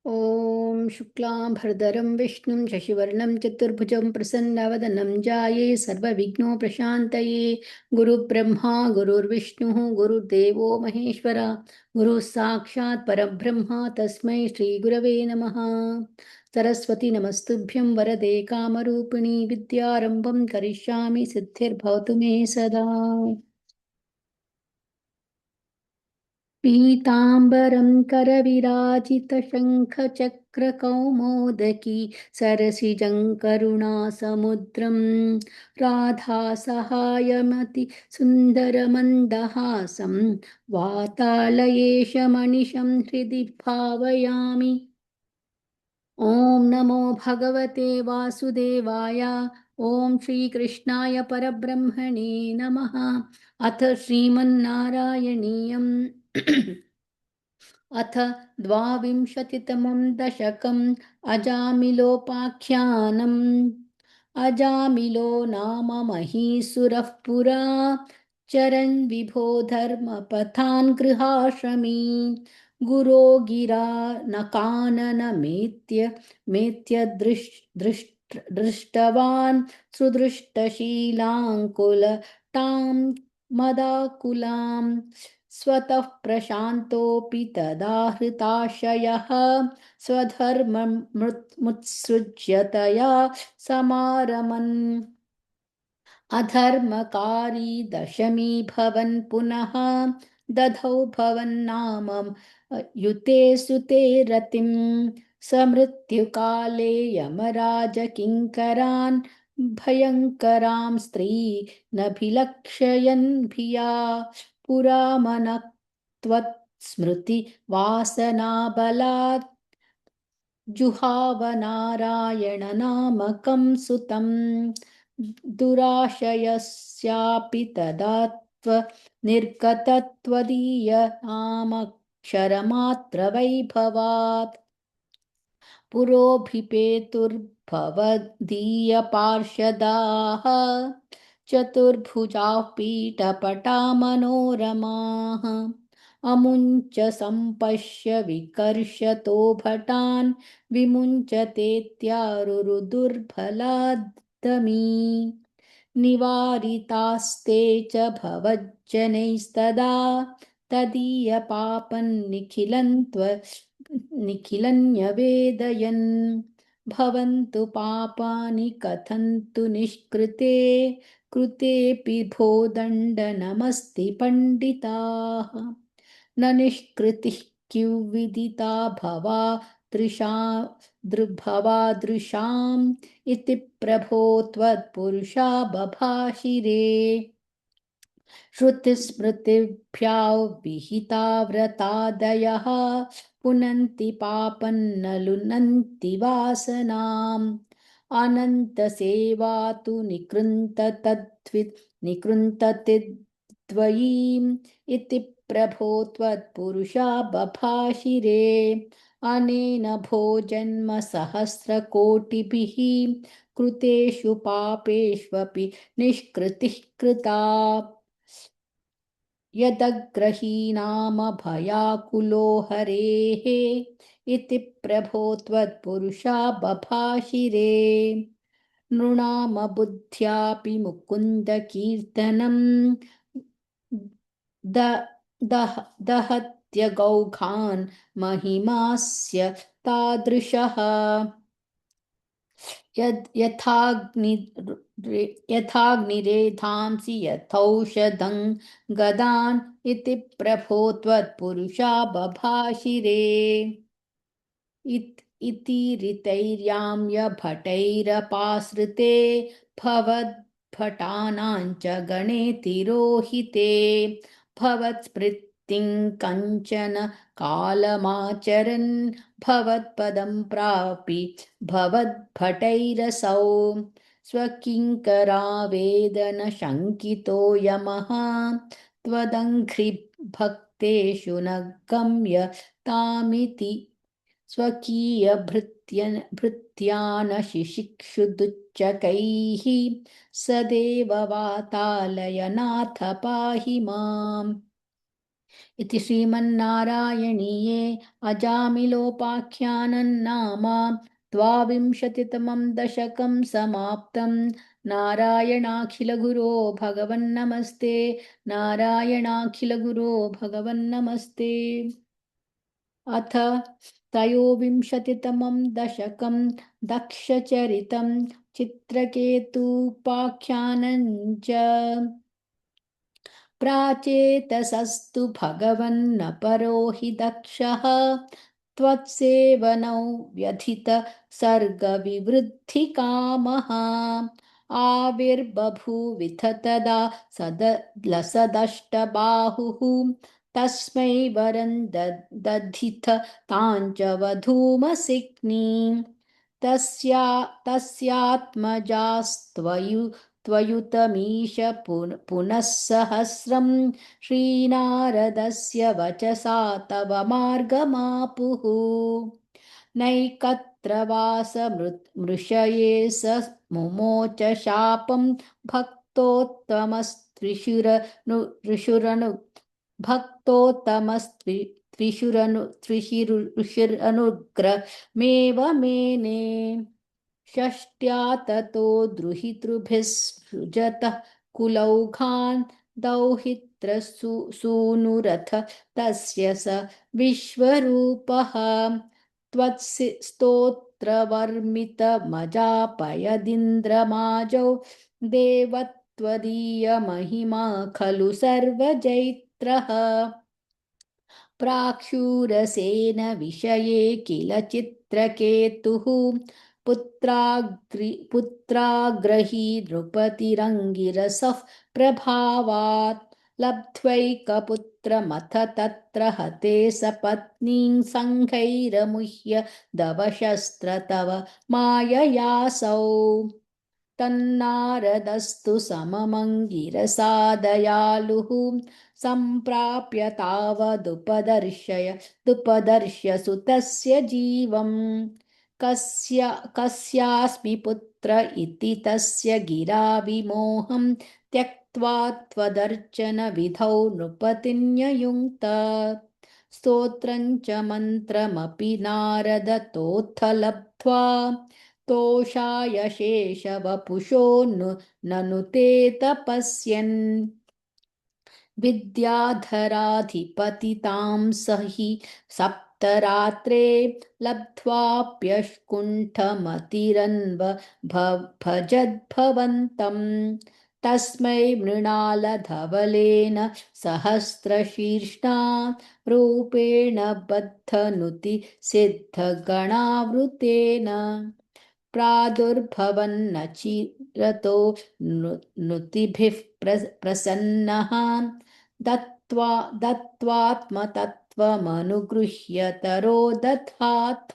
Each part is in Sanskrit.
ॐ शुक्लांभरधरं विष्णुं शशिवर्णं चतुर्भुजं प्रसन्नवदनं ध्याये सर्वविघ्नोपशान्तये। गुरुब्रह्मा गुरुर्विष्णुः गुरुर्देवो महेश्वरः गुरुः साक्षात् परब्रह्म तस्मै श्रीगुरवे नमः। सरस्वती नमस्तुभ्यं वरदे कामरूपिणी विद्यारम्भं करिष्यामि सिद्धिर्भवतु मे सदा। पीताम्बरं करविराजितशङ्खचक्रकौमोदकी सरसिजं करुणासमुद्रं राधासहायमति सुन्दरमन्दहासं वातालयेशमनिशं हृदि भावयामि। ॐ नमो भगवते वासुदेवाय। ॐ श्रीकृष्णाय परब्रह्मणे नमः। अथ श्रीमन्नारायणीयम् अथ द्वाविंशतितमं दशकम् अजामिलोपाख्यानम्। अजामिलो नाम महीसुरः पुरा चरन् विभो धर्मपथान् गृहाश्रमी गुरो गिरा न काननमेत्य दृष्टवान् सुदृष्टशीलाङ्कुलटां मदाकुलाम् स्वतः प्रशान्तोऽपि तदा हृताशयः स्वधर्ममुत्सृज्यतया समारमन् अधर्मकारी दशमी भवन् पुनः दधौ भवन्नाम युते सुते रतिं समृत्युकाले यमराजकिङ्करान् भयङ्करां स्त्री नभिलक्षयन् भिया पुरामनत्वत्स्मृति वासनाबलात् जुहावनारायणनामकं सुतं दुराशयस्यापि तदा निर्गतत्वदीयनामक्षरमात्रवैभवात् पुरोभिपेतुर्भवदीयपार्षदाः चतुर्भुजाः पीठपटा मनोरमाः अमुञ्च सम्पश्य विकर्षतो भटान् विमुञ्चतेत्यारुरुदुर्बलादमी निवारितास्ते च भवज्जनैस्तदा निखिलन्यवेदयन् भवन्तु पापानि कथन्तु निष्कृते कृतेऽपि भो दण्डनमस्ति पण्डिताः न निष्कृतिः किंविदिता भवा दृभादृशाम् इति प्रभो त्वत्पुरुषा बभाषिरे श्रुतिस्मृतिभ्या विहिता व्रतादयः पुनन्ति पापं न लुनन्ति वासनाम् अनन्तसेवा तु निकृन्तते त्वयीम् इति प्रभो त्वत्पुरुषा बभाषिरे अनेन भोजन्म सहस्रकोटिभिः कृतेषु पापेष्वपि निष्कृतिः कृता यदग्रहीनाम भयाकुलो हरेः इति प्रभो त्वत्पुरुषा बभाषिरे नृणाम बुद्ध्यापि मुकुन्दकीर्तनं दहत्यगौघान् महिमास्य तादृशः यथाग्निरेधांसि यथौषधं गदान् इति प्रभो त्वत्पुरुषा बभाषिरे इति ऋतैर्याम्य भटैरपाश्रिते भवद्भटानां च गणे तिरोहिते भवत्स्मृतिं कञ्चन कालमाचरन् भवत्पदं प्रापि भवद्भटैरसौ स्वकिङ्करावेदनशङ्कितो यमः त्वदङ्घ्रिभक्तेषु न गम्य तामिति स्वकीयभृत्यानशिशिक्षुदुच्चकैः सदेव वातालय नाथ पाहि माम् इति श्रीमन्नारायणीये अजामिलोपाख्यानन्नाम द्वाविंशतितमं दशकं समाप्तं। नारायणाखिलगुरो भगवन्नमस्ते। नारायणाखिलगुरो भगवन्नमस्ते। अथ त्रयोविंशतितमं दशकं दक्षचरितं चित्रकेतूपाख्यानं च। प्राचेतसस्तु भगवन्नपरो हि दक्षः त्वत्सेवनौ व्यथित सर्गविवृद्धिकामः आविर्बभूविथ तदा लसदष्टबाहुः तस्मै वरं दधिथ ताञ्च त्वयुतमीश पुनः सहस्रं श्रीनारदस्य वचसा तव मार्गमापुः नैकत्र वासमृषये स मुमोच शापं भक्तोत्तमस्त्रिशुरनु त्रिशिरुषिरनुग्रमेव मेने षष्ट्या ततो द्रुहितृभिः सृजतः कुलौघान् दौहित्रसूनुरथ तस्य स विश्वरूपः त्वत्स्तोत्रवर्मितमजापयदिन्द्रमाजौ देवत्वदीयमहिमा खलु सर्वजैत्रः प्राक्षूरसेन विषये किल चित्रकेतुः पुत्राग्रही नृपतिरङ्गिरसः प्रभावात् लब्ध्वैकपुत्रमथ तत्र हते सपत्नीं सङ्घैरमुह्य दवशस्त्र तव माययासौ तन्नारदस्तु सममङ्गिरसादयालुः सम्प्राप्य दुपदर्श्य सुतस्य जीवम् कस्यास्मि पुत्र इति तस्य गिरा विमोहं त्यक्त्वा त्वदर्चन विधौ नृपतिन्ययुङ्क्त स्तोत्रं च मन्त्रमपि नारदतोऽथ लब्ध्वा तोषाय शेषवपुषो ननु ते तपस्यन् विद्याधराधिपतितां स हि सप्तरात्रे लब्ध्वाप्यकुण्ठमतिरन्व भजद्भवन्तम् तस्मै मृणालधवलेन सहस्रशीर्ष्णा रूपेण बद्धनुति सिद्धगणावृतेन प्रादुर्भवन्नचिरतो नुतिभिः प्रसन्नः दत्त्वात्मतत्त्वमनुगृह्यतरो दधाथ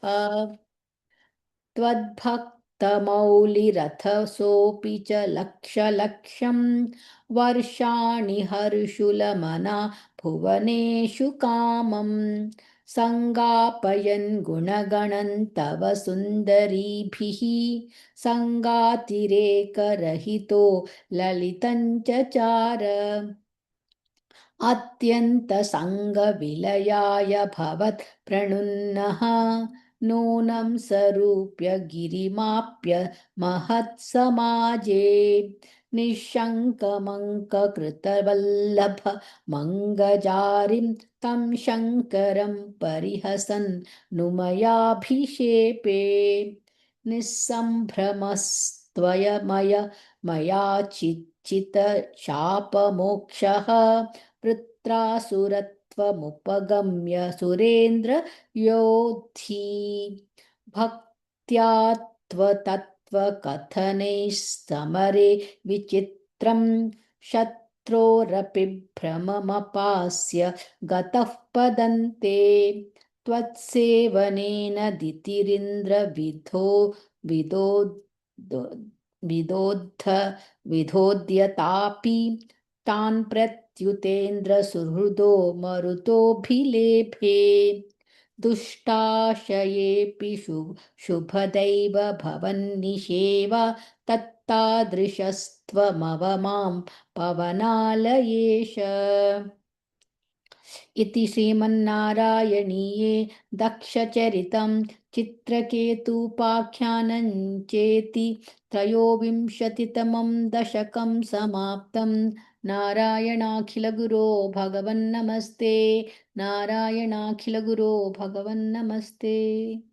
त्वद्भक्तमौलिरथसोऽपि च लक्षलक्षं वर्षाणि हर्षुलमना भुवनेषु कामम् सङ्गापयन् गुणगणं तव सुन्दरीभिः सङ्गातिरेकरहितो ललितं चचार अत्यन्तसङ्गविलयाय भवत् प्रणुन्नः नूनं सरूप्य गिरिमाप्य महत्समाजे निःशङ्कमङ्ककृतवल्लभ मङ्गजारिं तं शङ्करं परिहसन् नुमयाभिषेपे मया शापमोक्षः वृत्रासुरत्वमुपगम्य सुरेन्द्र योद्धि भक्त्या त्वतत्त्वकथनैः समरे विचित्रं शत्रोरपि भ्रममपास्य गतः पदन्ते त्वत्सेवनेन विधोद्यतापि तान् प्रत्युतेन्द्रसुहृदो मरुतोऽभिलेभे दुष्टाशयेऽपि शुभदैव भवन्निषेव तत्तादृशस्त्वमव मां पवनालयेश इति श्रीमन्नारायणीये दक्षचरितं चित्रकेतूपाख्यानं चेति त्रयोविंशतितमं दशकं समाप्तं। नारायणाखिलगुरो भगवन्नमस्ते। नारायणाखिलगुरो भगवन्नमस्ते।